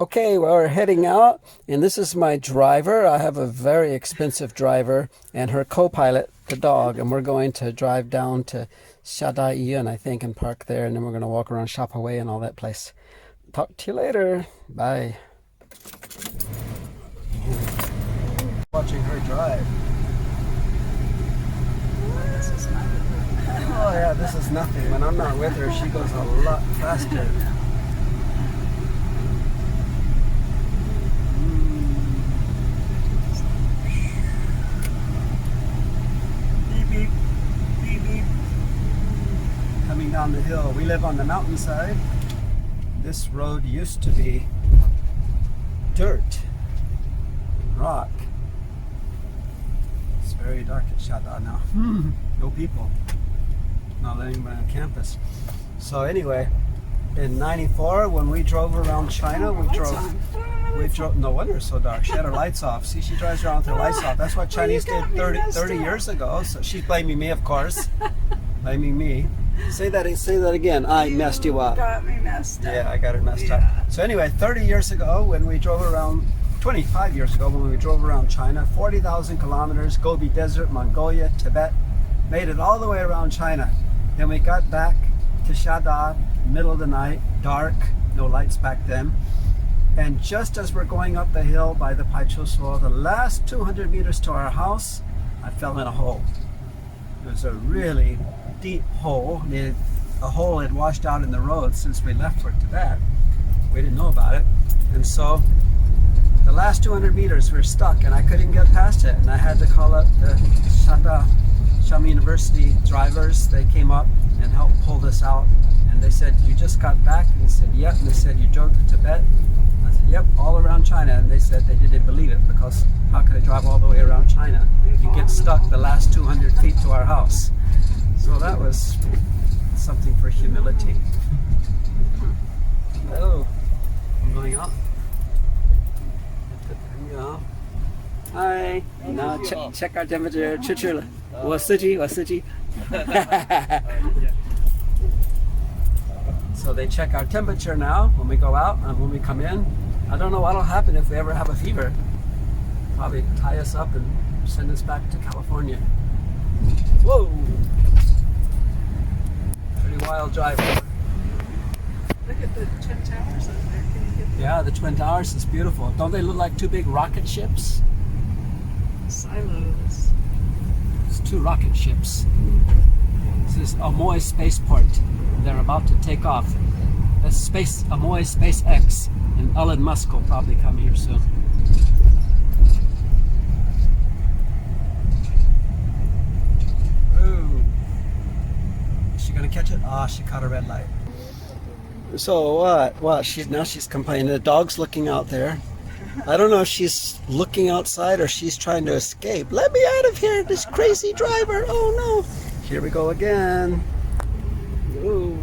Okay, well, we're heading out, and this is my driver. I have a very expensive driver and her co-pilot, the dog, and we're going to drive down to Holidaym, I think, and park there, and then we're going to walk around Shop Away and all that place. Talk to you later. Bye. Watching her drive. This is nothing. Oh yeah, this is nothing. When I'm not with her, she goes a lot faster. Coming down the hill. We live on the mountainside. This road used to be dirt, rock. It's very dark at Holiday now. No people. Not letting anybody on campus. So anyway, in '94 when we drove around China, we drove. No wonder it's so dark. She had her lights off. See, she drives around with her lights off. That's what Chinese did 30 years ago. So she's blaming me, of course. Blaming me. Say that again. I messed you up. Got me messed up. Yeah, I got her messed up. So anyway, 30 years ago when we drove around, 25 years ago when we drove around China, 40,000 kilometers, Gobi Desert, Mongolia, Tibet, made it all the way around China. Then we got back to Holiday, middle of the night, dark, no lights back then. And just as we're going up the hill by the Paichusuo, the last 200 meters to our house, I fell in a hole. It was a really deep hole. A hole had washed out in the road since we left for Tibet. We didn't know about it. And so the last 200 meters were stuck and I couldn't get past it. And I had to call up the Xiamen University drivers. They came up and helped pull this out. And they said, you just got back? And I said, yep. And they said, you drove to Tibet? I said, yep, all around China. And they said they didn't believe it because how could I drive all the way around China? You get stuck the last 200 feet to our house. So that was something for humility. Hello, I'm going out. Yeah. Hi. Now check our temperature. 吃了，我司机。So they check our temperature now when we go out and when we come in. I don't know what'll happen if we ever have a fever. Probably tie us up and send us back to California. Whoa! Pretty wild drive. Look at the Twin Towers up there. Can you get Yeah, the Twin Towers is beautiful. Don't they look like two big rocket ships? silos? It's two rocket ships. This is Amoy spaceport. They're about to take off. That's Amoy SpaceX, and Elon Musk will probably come here soon. Ooh. Is she gonna catch it? Ah, she caught a red light. So what? She's complaining. The dog's looking out there. I don't know if she's looking outside or she's trying to escape. Let me out of here, this crazy driver. Oh no. Here we go again. Ooh.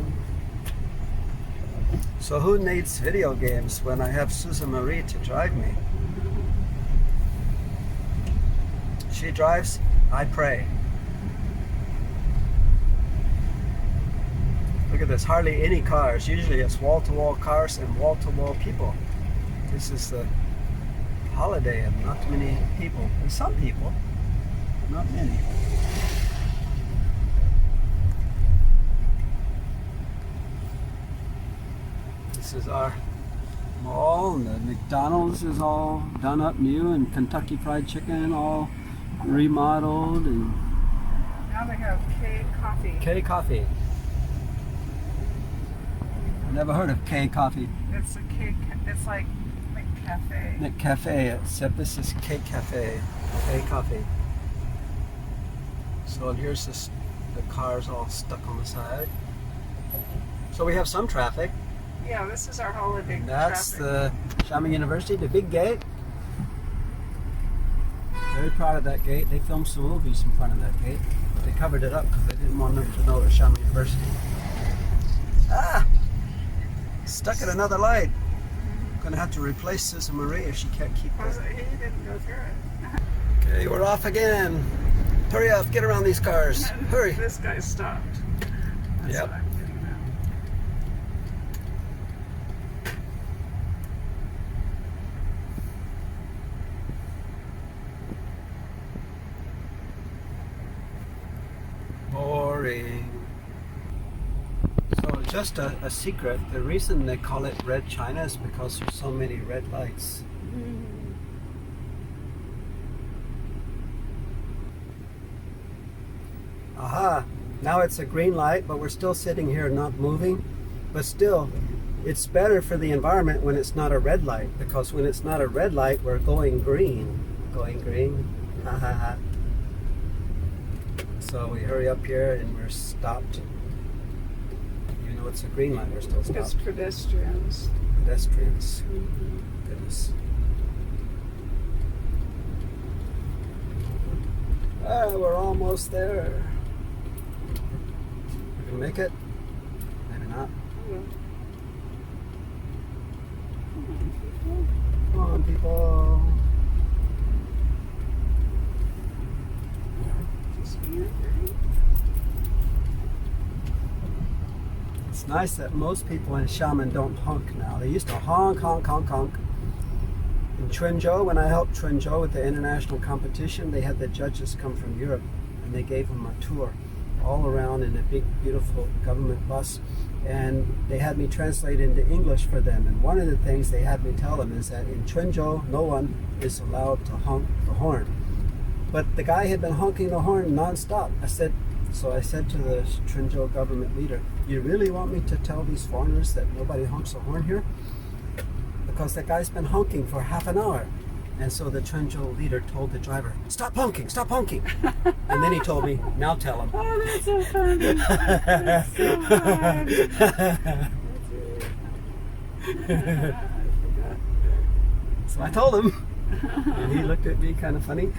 So who needs video games when I have Susan Marie to drive me? She drives, I pray. Look at this, hardly any cars. Usually it's wall-to-wall cars and wall-to-wall people. This is the holiday and not many people. There's some people, but not many. This is our mall, and the McDonald's is all done up new, and Kentucky Fried Chicken all remodeled, and Now they have K Coffee. K Coffee. I never heard of K Coffee. It's a K. It's like McCafe. McCafe, except this is K Cafe, K Coffee. So here's this, the cars all stuck on the side. So we have some traffic. Yeah, this is our holiday And that's traffic. the Xiamen University, the big gate. Very proud of that gate. They filmed some movies in front of that gate, but they covered it up because they didn't want them to know it was Xiamen University. Ah! Stuck at another light. Gonna have to replace Susan Marie if she can't keep Was it. it- He didn't go through it. Okay, we're off again. Hurry up, get around these cars. Hurry. This guy stopped. That's Yep. what I'm getting just a secret. The reason they call it Red China is because there's so many red lights. Aha! Now it's a green light, but we're still sitting here not moving. But still, it's better for the environment when it's not a red light, because when it's not a red light, we're going green. Going green. Ha ha ha. So we hurry up here and we're stopped. Even though it's a green light, we're still stopped. It's pedestrians. Pedestrians. Goodness. Ah, we're almost there. We can make it? Maybe not. Come on, people. It's nice that most people in Xiamen don't honk now. They used to honk, honk, honk, honk. In Quanzhou, when I helped Quanzhou with the international competition, they had the judges come from Europe and they gave them a tour all around in a big, beautiful government bus. And they had me translate into English for them. And one of the things they had me tell them is that in Quanzhou, no one is allowed to honk the horn. But the guy had been honking the horn nonstop. So I said to the Quanzhou government leader, you really want me to tell these foreigners that nobody honks the horn here? Because that guy's been honking for half an hour. And so the Quanzhou leader told the driver, stop honking, stop honking. And then he told me, now tell him. Oh, that's so funny. That's so hard. So I told him. And he looked at me kind of funny.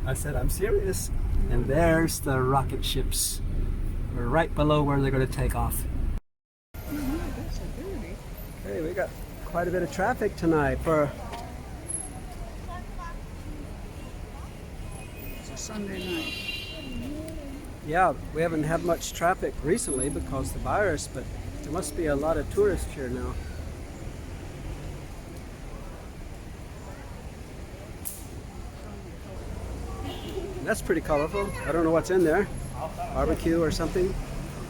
I said, I'm serious. And there's the rocket ships. We're right below where they're going to take off. Okay, we got quite a bit of traffic tonight for It's a Sunday night. Yeah, we haven't had much traffic recently because of the virus, but there must be a lot of tourists here now. That's pretty colorful. I don't know what's in there. Barbecue or something.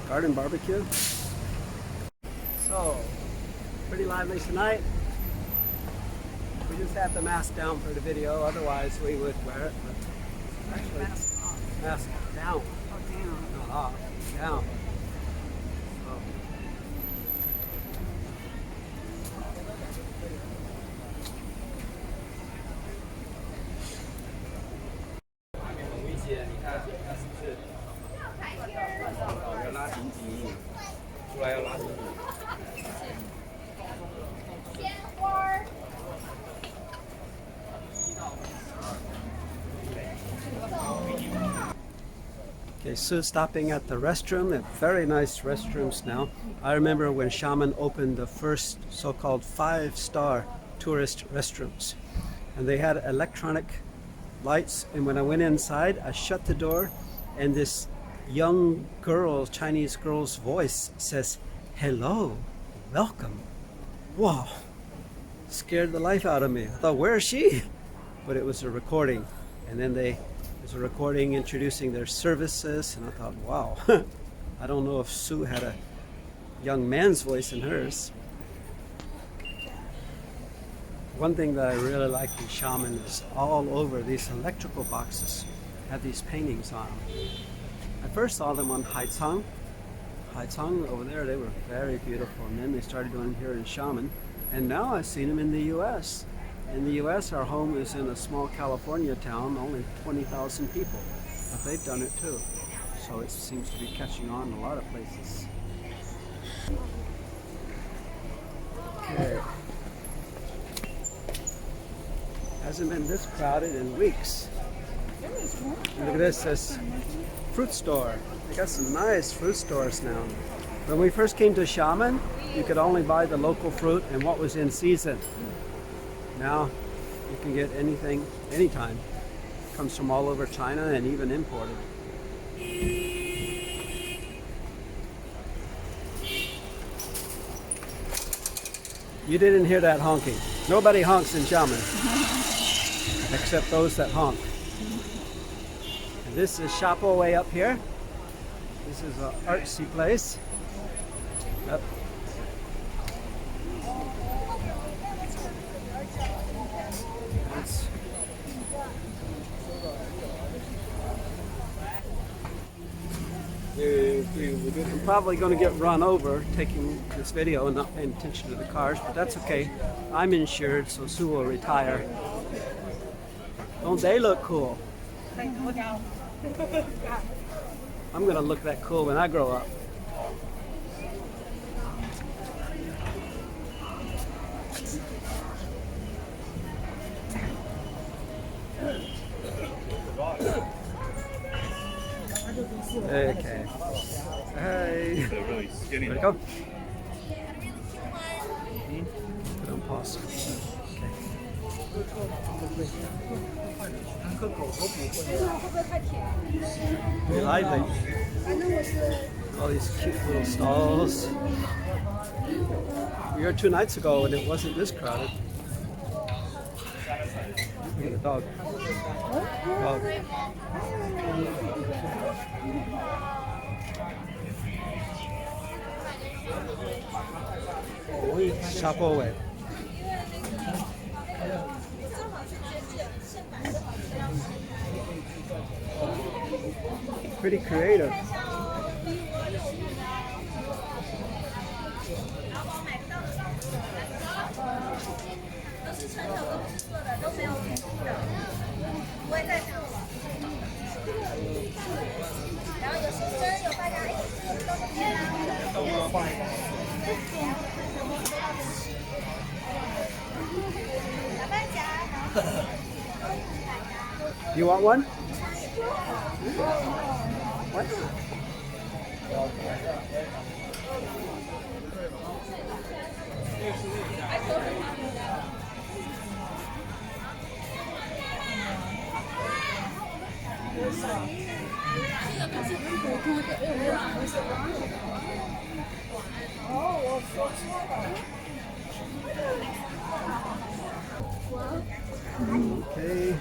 Garden barbecue. So, pretty lively tonight. We just have the mask down for the video, otherwise we would wear it. But actually, mask down. Oh, down. Not off. Down. Okay, so stopping at the restroom, very nice restrooms now. I remember when Xiamen opened the first so-called 5-star tourist restrooms. And they had electronic lights, and when I went inside, I shut the door, and this young girl, Chinese girl's voice says, "Hello, welcome." Wow, scared the life out of me. I thought, where is she? But it was a recording, and then there's a recording introducing their services, and I thought, wow. I don't know if Sue had a young man's voice in hers. One thing that I really like in Xiamen is all over these electrical boxes have these paintings on them. I first saw them on Haicang. Haicang over there, they were very beautiful, and then they started doing them here in Xiamen, and now I've seen them in the U.S. In the U.S., our home is in a small California town, only 20,000 people, but they've done it too. So it seems to be catching on in a lot of places. Okay. Hasn't been this crowded in weeks. Look at this, this fruit store. They got some nice fruit stores now. When we first came to Xiamen, you could only buy the local fruit and what was in season. Now you can get anything, anytime. It comes from all over China and even imported. You didn't hear that honking. Nobody honks in Xiamen, except those that honk. And this is Shapo way up here. This is an artsy place. I'm probably going to get run over taking this video and not paying attention to the cars, but that's okay. I'm insured, so Sue will retire. Don't they look cool? I'm going to look that cool when I grow up. Okay. Hey. Where'd it go? Put on pause. Okay. Very lively. All these cute little stalls. We were 2 nights ago and it wasn't this crowded. Look at the dog. Dog. Shop away. Pretty creative. You want one? What? Okay.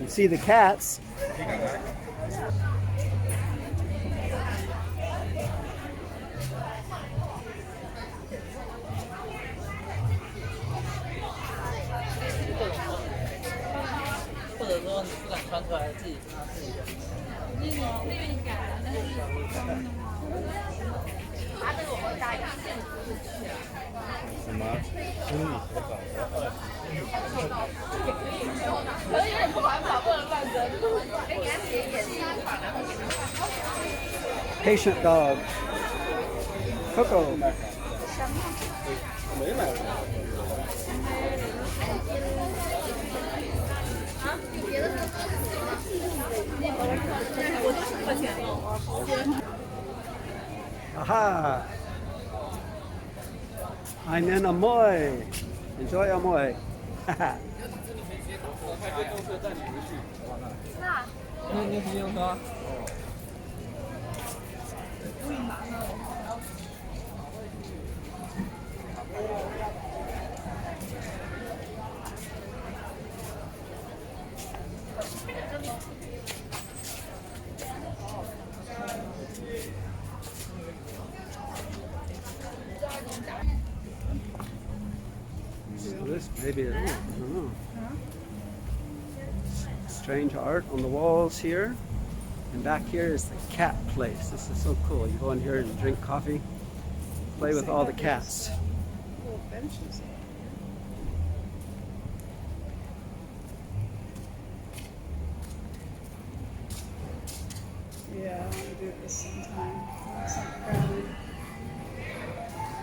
You see the cats. Patient dog. Coco. Aha! I'm in Amoy. Enjoy Amoy. So this maybe, I don't know. Strange art on the walls here. And back here is the cat place. This is so cool. You go in here and drink coffee, play with all the cats. Little benches. Yeah, I want to do this sometime. It's not crowded.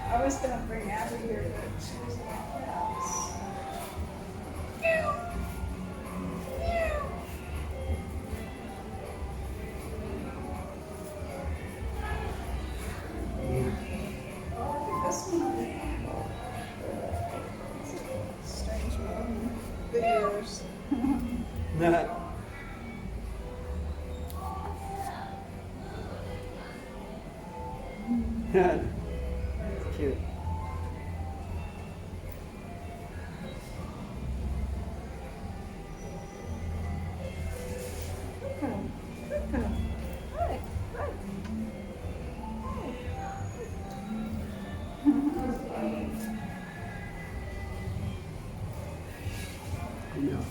I was going to bring Abby here, but she was like, yes. Strange videos. It's cute.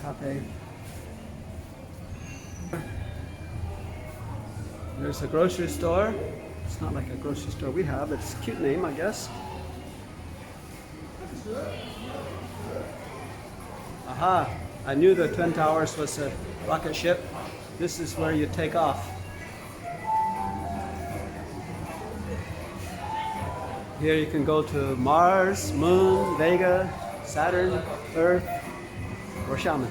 cafe. There's a grocery store. It's not like a grocery store we have. It's a cute name, I guess. Aha! I knew the Twin Towers was a rocket ship. This is where you take off. Here you can go to Mars, Moon, Vega, Saturn, Earth, or Xiamen.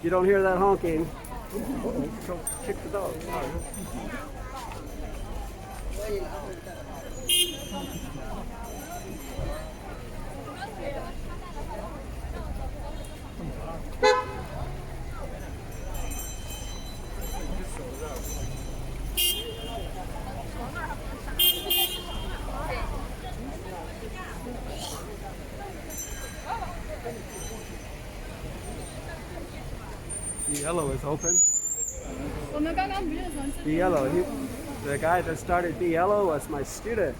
You don't hear that honking. Go kick the dog. The yellow is open. The yellow. The guy that started the yellow was my student.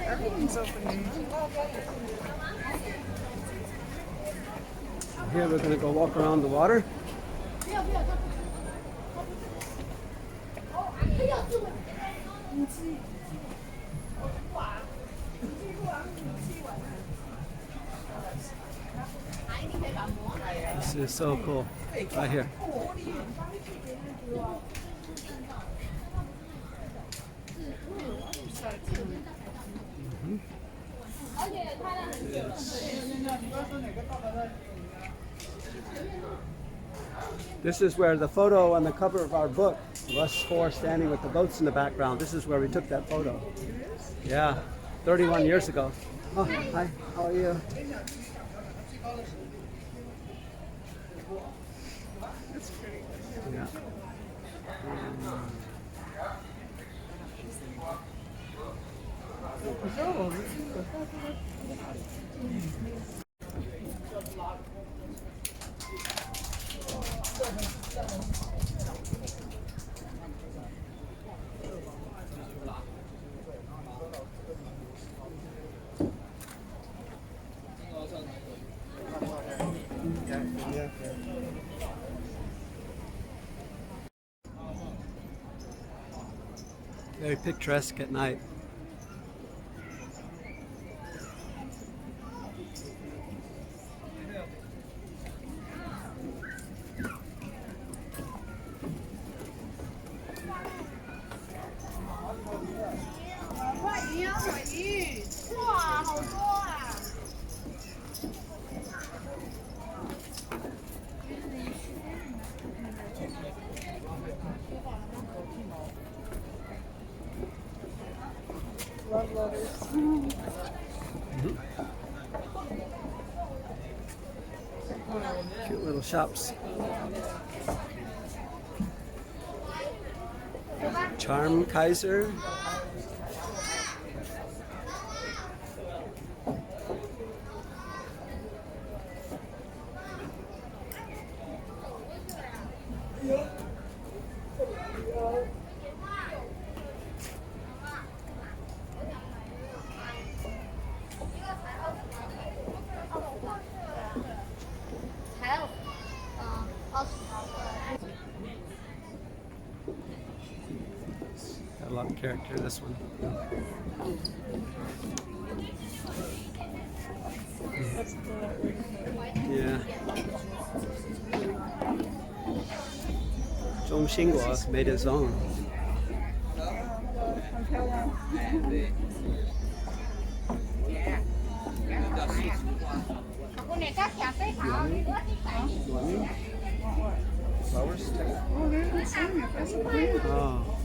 Everything's open. Here we're going to go walk around the water. This is so cool. Right here. This is where the photo on the cover of our book, of us four standing with the boats in the background, this is where we took that photo. Yeah, 31 years ago. Oh, hi, how are you? That's pretty. Yeah. Very picturesque at night. Cute little shops. Charm Kaiser. Got a lot of character, this one. Yeah. Zhong Xinguo made his own. Flowers? Oh.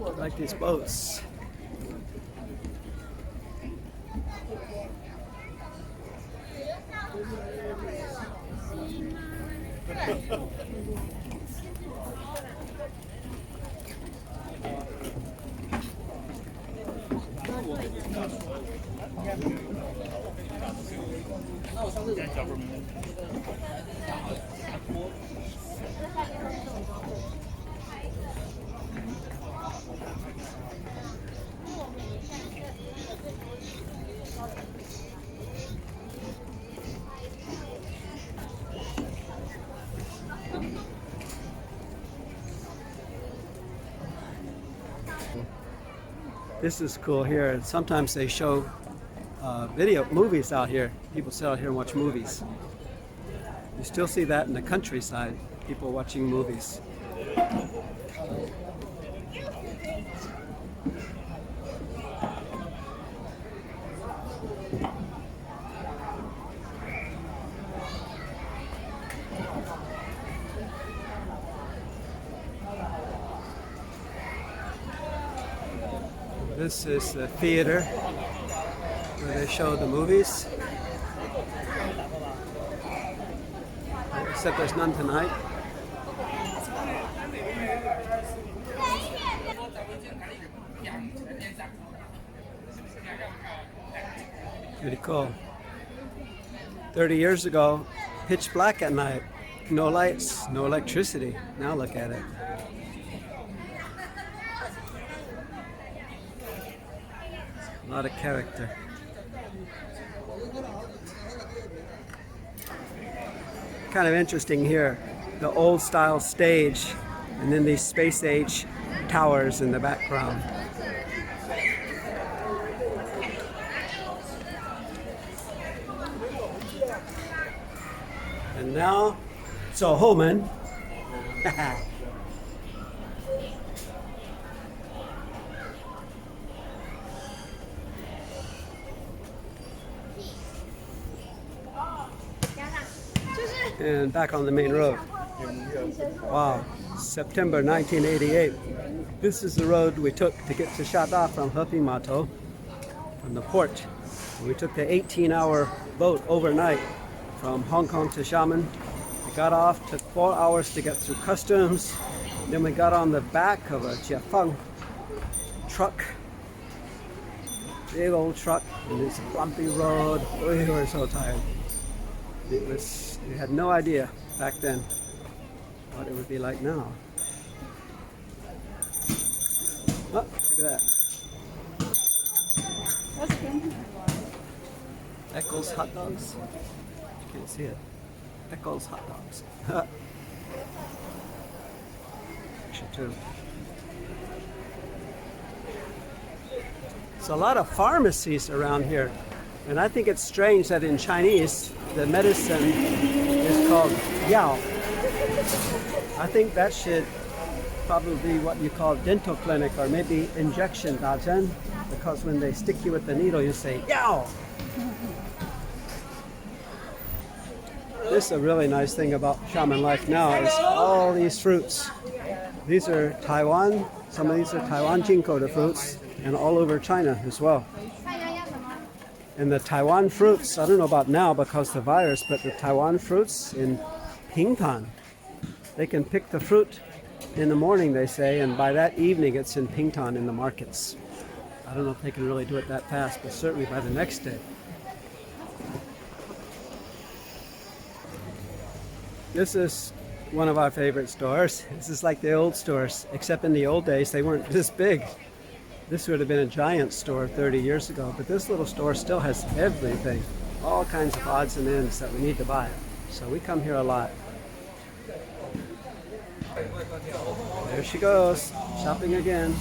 I like these boats. This is cool here. Sometimes they show movies out here. People sit out here and watch movies. You still see that in the countryside, people watching movies. This is the theater where they show the movies. Except there's none tonight. Pretty cool. 30 years ago, pitch black at night. No lights, no electricity. Now look at it. A lot of character. Kind of interesting here, the old style stage and then these space age towers in the background. And now, so Homan. And back on the main road. Wow, September 1988. This is the road we took to get to Shada from Hepimato, from the port. We took the 18-hour boat overnight from Hong Kong to Xiamen. We got off, took 4 hours to get through customs. Then we got on the back of a Jiefeng truck, big old truck, and it's a bumpy road. We were so tired. We had no idea back then what it would be like now. Oh, look at that. Eccles hot dogs. You can't see it. Eccles hot dogs. Picture too. There's a lot of pharmacies around here. And I think it's strange that in Chinese, the medicine is called yao. I think that should probably be what you call dental clinic or maybe injection, 打针. because when they stick you with the needle, you say, yow! This is a really nice thing about Xiamen life now is all these fruits. These are Taiwan, some of these are Taiwan Jinko, the fruits, and all over China as well. And the Taiwan fruits, I don't know about now because of the virus, but the Taiwan fruits in Pingtan, they can pick the fruit in the morning, they say, and by that evening it's in Pingtan in the markets. I don't know if they can really do it that fast, but certainly by the next day. This is one of our favorite stores. This is like the old stores, except in the old days they weren't this big. This would have been a giant store 30 years ago, but this little store still has everything, all kinds of odds and ends that we need to buy. So we come here a lot. There she goes, shopping again.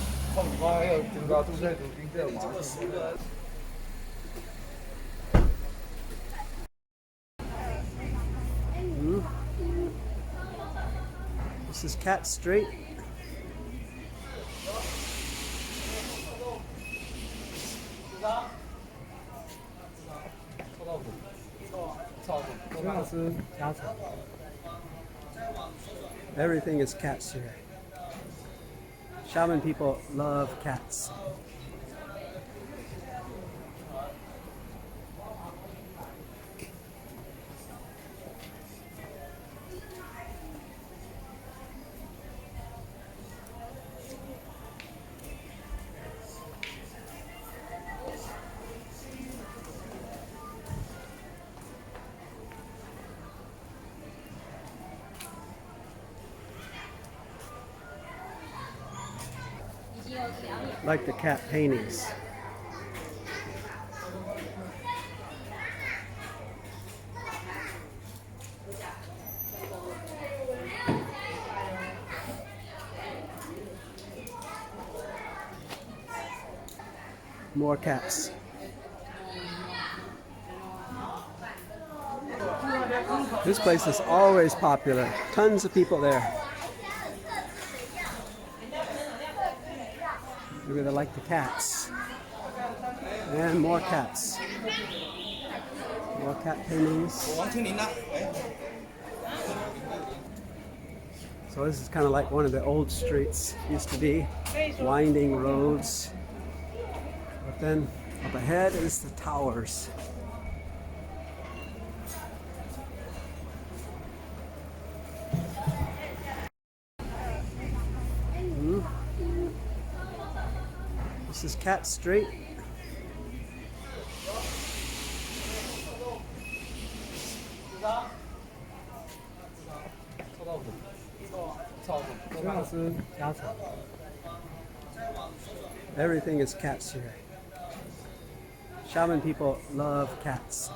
This is Cat Street. Everything is cats here. Xiamen people love cats. Like the cat paintings. More cats. This place is always popular. Tons of people there. Maybe they like the cats. And more cats. More cat paintings. So this is kind of like one of the old streets. Used to be winding roads. But then up ahead is the towers. This is Cat Street. Everything is cats here. Xiamen people love cats.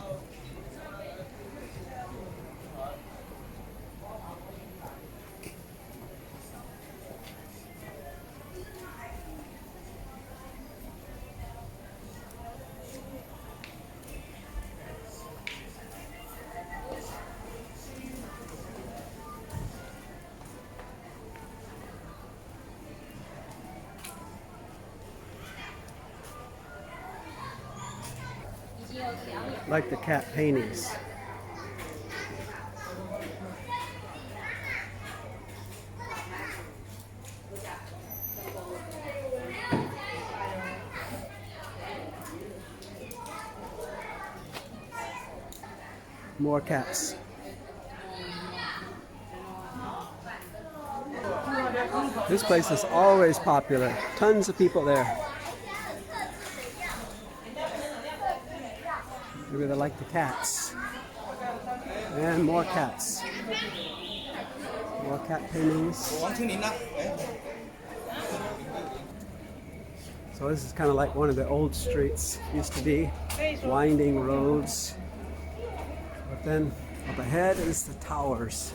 Like the cat paintings. More cats. This place is always popular. Tons of people there. Maybe they like the cats. And more cats. More cat paintings. So this is kind of like one of the old streets. Used to be winding roads. But then up ahead is the towers.